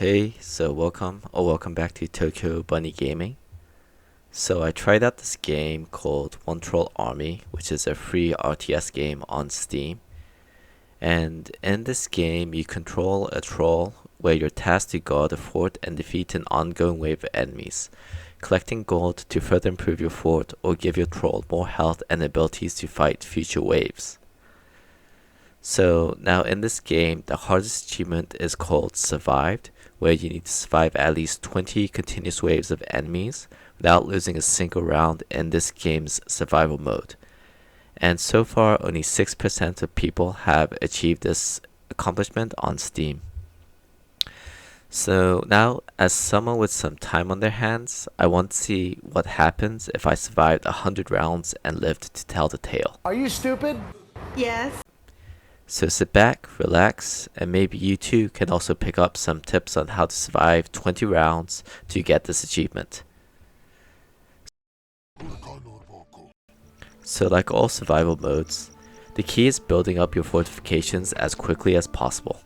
Hey, welcome back to Tokyo Bunny Gaming. So I tried out this game called One Troll Army, which is a free RTS game on Steam. And in this game, you control a troll where you're tasked to guard a fort and defeat an ongoing wave of enemies, collecting gold to further improve your fort or give your troll more health and abilities to fight future waves. So now in this game, the hardest achievement is called Survived, where you need to survive at least 20 continuous waves of enemies without losing a single round in this game's survival mode. And so far, only 6% of people have achieved this accomplishment on Steam. So now, as someone with some time on their hands, I want to see what happens if I survived 100 rounds and lived to tell the tale. Are you stupid? Yes. So sit back, relax, and maybe you too can also pick up some tips on how to survive 20 rounds to get this achievement. So like all survival modes, the key is building up your fortifications as quickly as possible.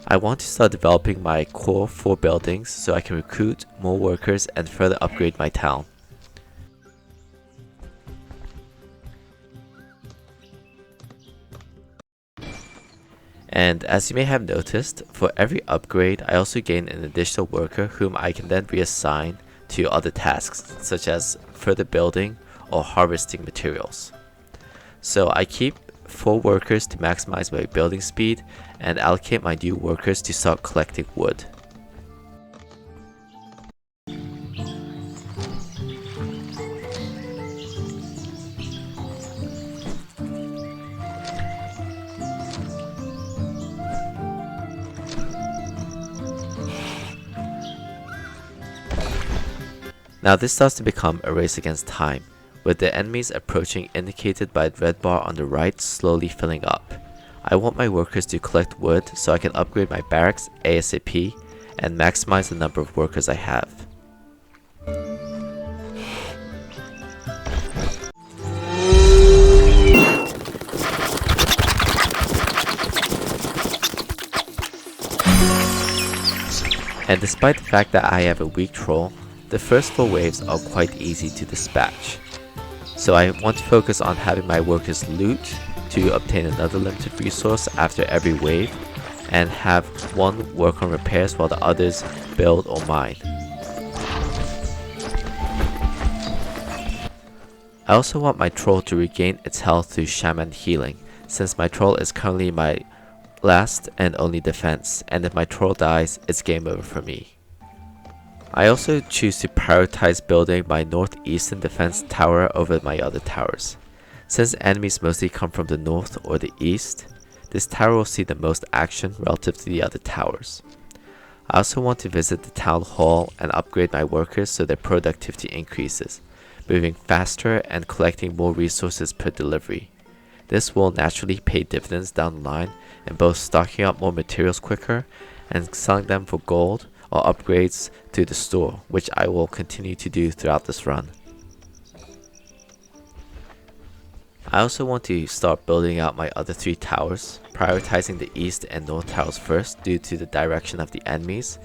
I want to start developing my core 4 buildings so I can recruit more workers and further upgrade my town. And as you may have noticed, for every upgrade I also gain an additional worker whom I can then reassign to other tasks such as further building or harvesting materials. So I keep 4 workers to maximize my building speed and allocate my new workers to start collecting wood. Now this starts to become a race against time, with the enemies approaching indicated by the red bar on the right slowly filling up. I want my workers to collect wood so I can upgrade my barracks ASAP and maximize the number of workers I have. And despite the fact that I have a weak troll, the first 4 waves are quite easy to dispatch. So I want to focus on having my workers loot to obtain another limited resource after every wave, and have one work on repairs while the others build or mine. I also want my troll to regain its health through shaman healing, since my troll is currently my last and only defense, and if my troll dies, it's game over for me. I also choose to prioritize building my northeastern defense tower over my other towers. Since enemies mostly come from the north or the east, this tower will see the most action relative to the other towers. I also want to visit the town hall and upgrade my workers so their productivity increases, moving faster and collecting more resources per delivery. This will naturally pay dividends down the line in both stocking up more materials quicker and selling them for gold or upgrades to the store, which I will continue to do throughout this run. I also want to start building out my other 3 towers, prioritizing the east and north towers first due to the direction of the enemies,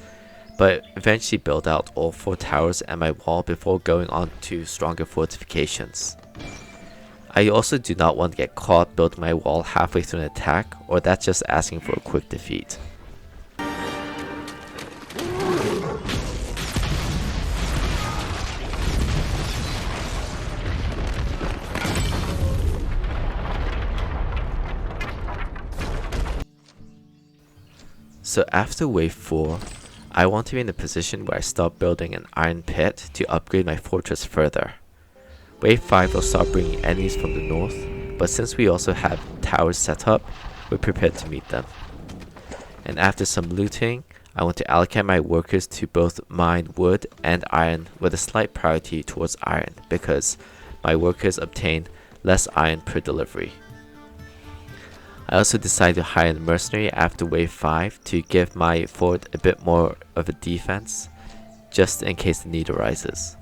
but eventually build out all 4 towers and my wall before going on to stronger fortifications. I also do not want to get caught building my wall halfway through an attack, or that's just asking for a quick defeat. So after wave 4, I want to be in a position where I start building an iron pit to upgrade my fortress further. Wave 5 will start bringing enemies from the north, but since we also have towers set up, we're prepared to meet them. And after some looting, I want to allocate my workers to both mine wood and iron with a slight priority towards iron because my workers obtain less iron per delivery. I also decided to hire a mercenary after wave 5 to give my fort a bit more of a defense, just in case the need arises.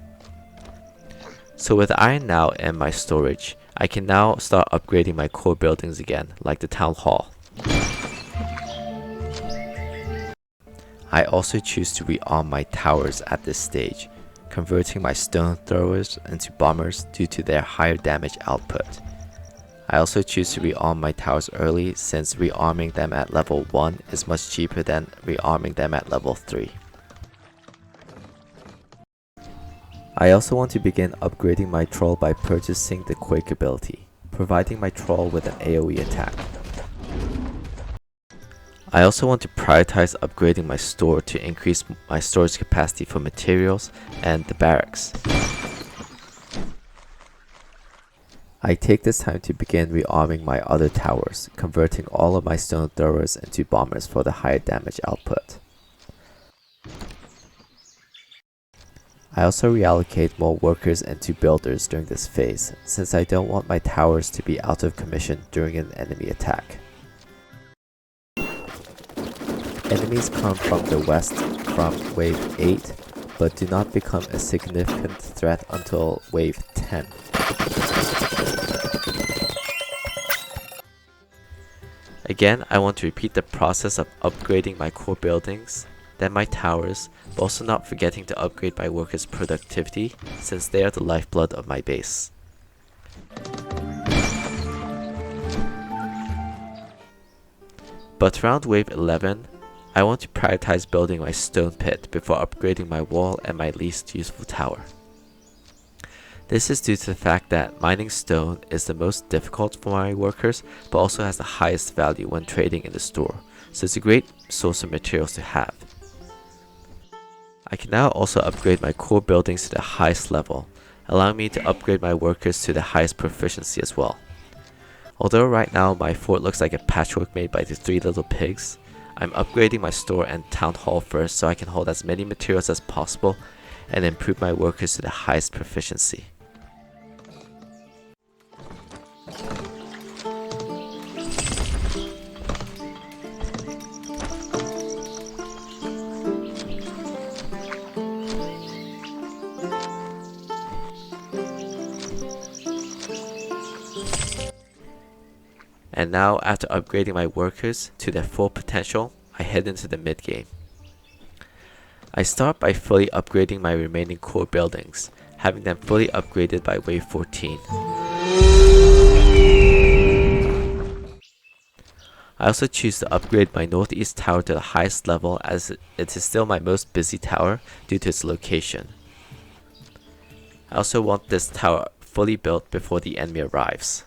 So with iron now in my storage, I can now start upgrading my core buildings again, like the town hall. I also choose to rearm my towers at this stage, converting my stone throwers into bombers due to their higher damage output. I also choose to rearm my towers early since rearming them at level 1 is much cheaper than rearming them at level 3. I also want to begin upgrading my troll by purchasing the Quake ability, providing my troll with an AoE attack. I also want to prioritize upgrading my store to increase my storage capacity for materials and the barracks. I take this time to begin rearming my other towers, converting all of my stone throwers into bombers for the higher damage output. I also reallocate more workers into builders during this phase, since I don't want my towers to be out of commission during an enemy attack. Enemies come from the west from wave 8, but do not become a significant threat until wave 10. Again, I want to repeat the process of upgrading my core buildings, then my towers, but also not forgetting to upgrade my workers' productivity since they are the lifeblood of my base. But around wave 11, I want to prioritize building my stone pit before upgrading my wall and my least useful tower. This is due to the fact that mining stone is the most difficult for my workers, but also has the highest value when trading in the store, so it's a great source of materials to have. I can now also upgrade my core buildings to the highest level, allowing me to upgrade my workers to the highest proficiency as well. Although right now my fort looks like a patchwork made by the 3 little pigs, I'm upgrading my store and town hall first so I can hold as many materials as possible and improve my workers to the highest proficiency. And now, after upgrading my workers to their full potential, I head into the mid game. I start by fully upgrading my remaining core buildings, having them fully upgraded by wave 14. I also choose to upgrade my northeast tower to the highest level as it is still my most busy tower due to its location. I also want this tower fully built before the enemy arrives.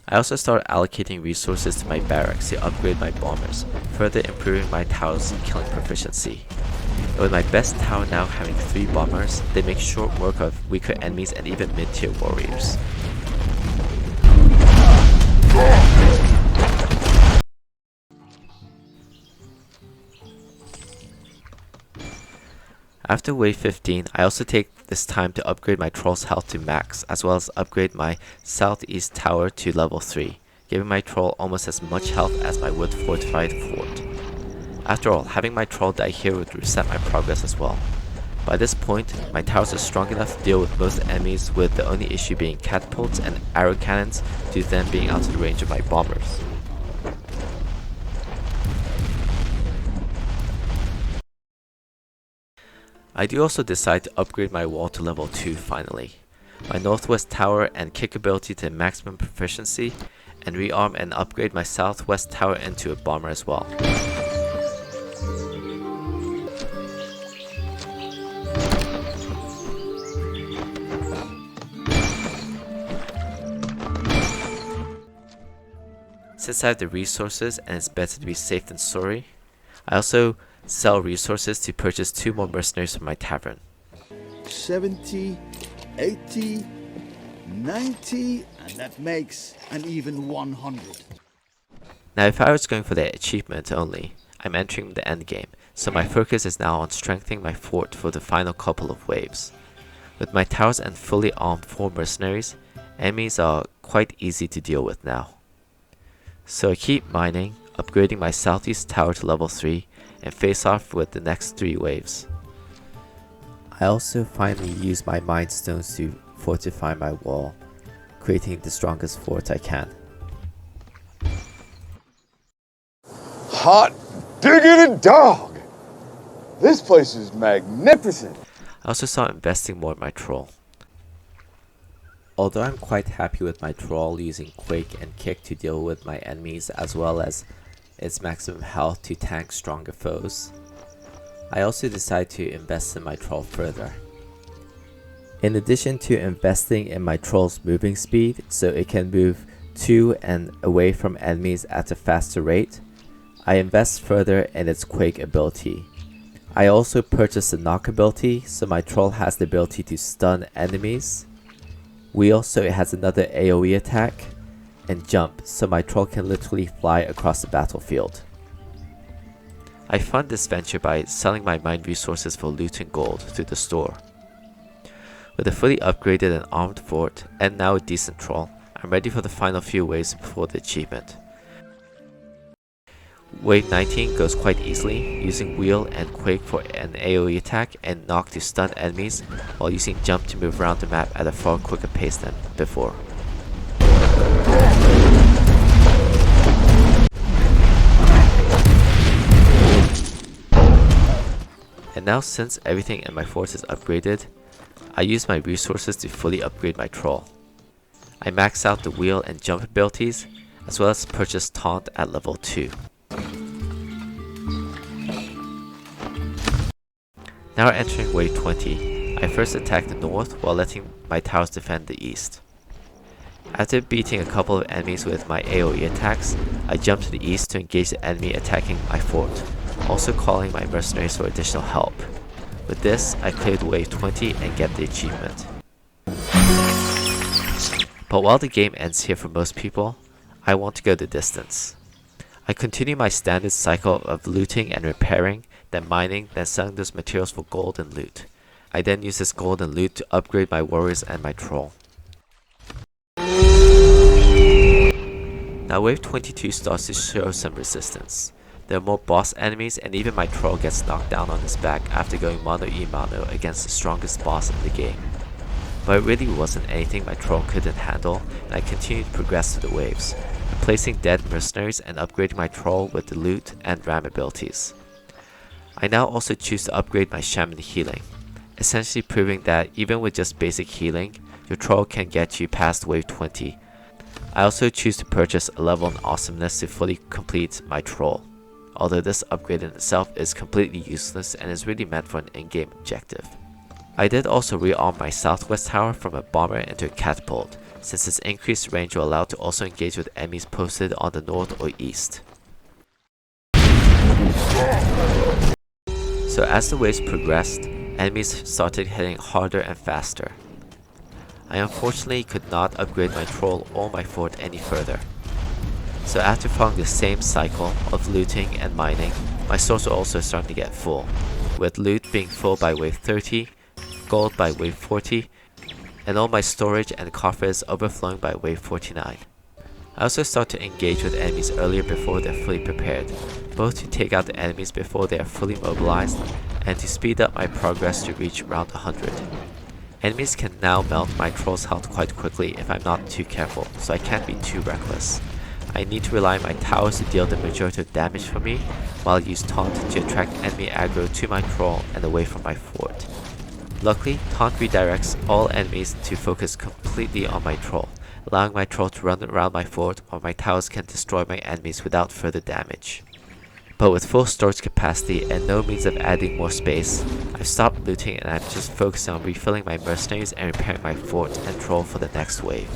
I also start allocating resources to my barracks to upgrade my bombers, further improving my tower's killing proficiency. And with my best tower now having 3 bombers, they make short work of weaker enemies and even mid-tier warriors. After wave 15, I also take this time to upgrade my troll's health to max, as well as upgrade my southeast tower to level 3, giving my troll almost as much health as my wood fortified fort. After all, having my troll die here would reset my progress as well. By this point, my towers are strong enough to deal with most enemies, with the only issue being catapults and arrow cannons due to them being out of the range of my bombers. I do also decide to upgrade my wall to level 2 finally, my northwest tower and kick ability to maximum proficiency, and rearm and upgrade my southwest tower into a bomber as well. Since I have the resources and it's better to be safe than sorry, I also sell resources to purchase 2 more mercenaries from my tavern. 70, 80, 90, and that makes an even 100. Now if I was going for the achievement only, I'm entering the endgame, so my focus is now on strengthening my fort for the final couple of waves. With my towers and fully armed 4 mercenaries, enemies are quite easy to deal with now. So I keep mining, upgrading my southeast tower to level 3, and face off with the next 3 waves. I also finally use my mine stones to fortify my wall, creating the strongest fort I can. Hot diggity dog! This place is magnificent. I also started investing more in my troll. Although I'm quite happy with my troll using Quake and Kick to deal with my enemies as well as its maximum health to tank stronger foes, I also decided to invest in my troll further. In addition to investing in my troll's moving speed so it can move to and away from enemies at a faster rate, I invest further in its Quake ability. I also purchased the knock ability so my troll has the ability to stun enemies, wheel so it has another AoE attack, and jump so my troll can literally fly across the battlefield. I fund this venture by selling my mine resources for loot and gold through the store. With a fully upgraded and armed fort and now a decent troll, I'm ready for the final few waves before the achievement. Wave 19 goes quite easily, using wheel and quake for an AoE attack and knock to stun enemies, while using jump to move around the map at a far quicker pace than before. And now, since everything in my fort is upgraded, I use my resources to fully upgrade my troll. I max out the wheel and jump abilities, as well as purchase taunt at level 2. Now we're entering wave 20. I first attack the north while letting my towers defend the east. After beating a couple of enemies with my AoE attacks, I jump to the east to engage the enemy attacking my fort, also calling my mercenaries for additional help. With this, I cleared wave 20 and get the achievement. But while the game ends here for most people, I want to go the distance. I continue my standard cycle of looting and repairing, then mining, then selling those materials for gold and loot. I then use this gold and loot to upgrade my warriors and my troll. Now wave 22 starts to show some resistance. There are more boss enemies and even my troll gets knocked down on his back after going mano a mano against the strongest boss in the game. But it really wasn't anything my troll couldn't handle, and I continued to progress through the waves, replacing dead mercenaries and upgrading my troll with the loot and ram abilities. I now also choose to upgrade my shaman healing, essentially proving that even with just basic healing, your troll can get you past wave 20. I also choose to purchase a level in awesomeness to fully complete my troll, although this upgrade in itself is completely useless and is really meant for an in-game objective. I did also rearm my southwest tower from a bomber into a catapult, since its increased range will allow to also engage with enemies posted on the north or east. So as the waves progressed, enemies started hitting harder and faster. I unfortunately could not upgrade my troll or my fort any further. So after following the same cycle of looting and mining, my stores were also starting to get full, with loot being full by wave 30, gold by wave 40, and all my storage and coffers overflowing by wave 49. I also start to engage with enemies earlier before they're fully prepared, both to take out the enemies before they are fully mobilized and to speed up my progress to reach round 100. Enemies can now melt my troll's health quite quickly if I'm not too careful, so I can't be too reckless. I need to rely on my towers to deal the majority of damage for me, while I use taunt to attract enemy aggro to my troll and away from my fort. Luckily, taunt redirects all enemies to focus completely on my troll, allowing my troll to run around my fort while my towers can destroy my enemies without further damage. But with full storage capacity and no means of adding more space, I've stopped looting and I'm just focusing on refilling my mercenaries and repairing my fort and troll for the next wave.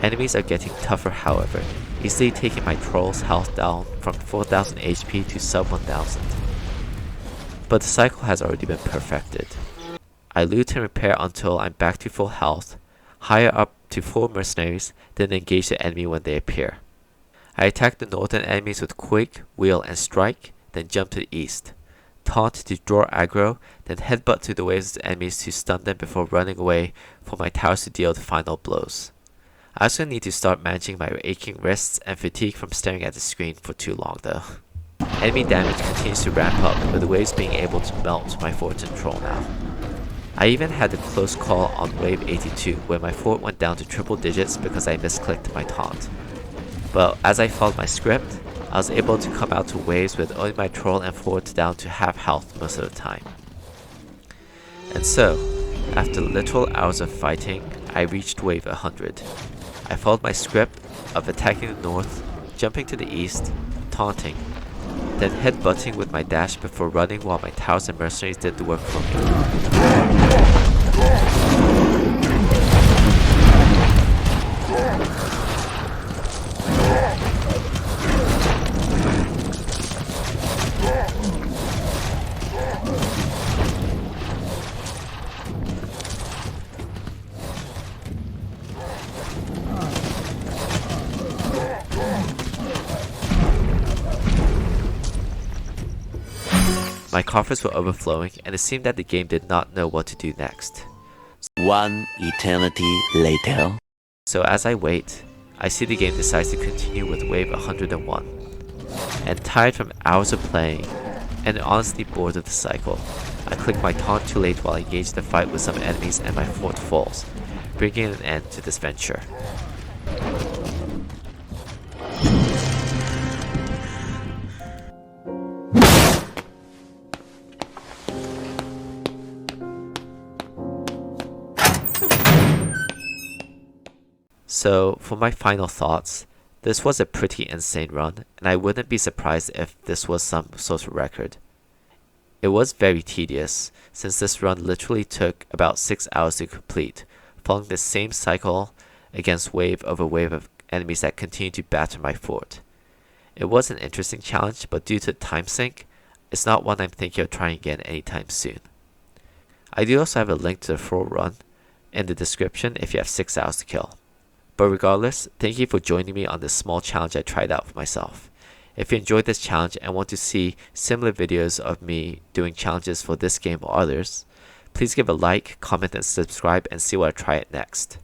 Enemies are getting tougher however, easily taking my troll's health down from 4000 HP to sub 1000. But the cycle has already been perfected. I loot and repair until I'm back to full health, hire up to 4 mercenaries, then engage the enemy when they appear. I attack the northern enemies with Quake, Wheel and Strike, then jump to the east. Taunt to draw aggro, then headbutt to the waves of the enemies to stun them before running away for my towers to deal the final blows. I also need to start managing my aching wrists and fatigue from staring at the screen for too long though. Enemy damage continues to ramp up, with the waves being able to melt my fort and troll now. I even had a close call on wave 82 where my fort went down to triple digits because I misclicked my taunt. But as I followed my script, I was able to come out to waves with only my troll and fort down to half health most of the time. And so, after literal hours of fighting, I reached wave 100. I followed my script of attacking the north, jumping to the east, taunting, then headbutting with my dash before running while my towers and mercenaries did the work for me. My coffers were overflowing, and it seemed that the game did not know what to do next. One eternity later. So as I wait, I see the game decides to continue with wave 101. And tired from hours of playing, and honestly bored of the cycle, I click my taunt too late while I engage the fight with some enemies and my fort falls, bringing an end to this venture. So, for my final thoughts, this was a pretty insane run, and I wouldn't be surprised if this was some sort of record. It was very tedious, since this run literally took about 6 hours to complete, following the same cycle against wave over wave of enemies that continued to batter my fort. It was an interesting challenge, but due to time sink, it's not one I'm thinking of trying again anytime soon. I do also have a link to the full run in the description if you have 6 hours to kill. But regardless, thank you for joining me on this small challenge I tried out for myself. If you enjoyed this challenge and want to see similar videos of me doing challenges for this game or others, please give a like, comment, and subscribe and see where I try it next.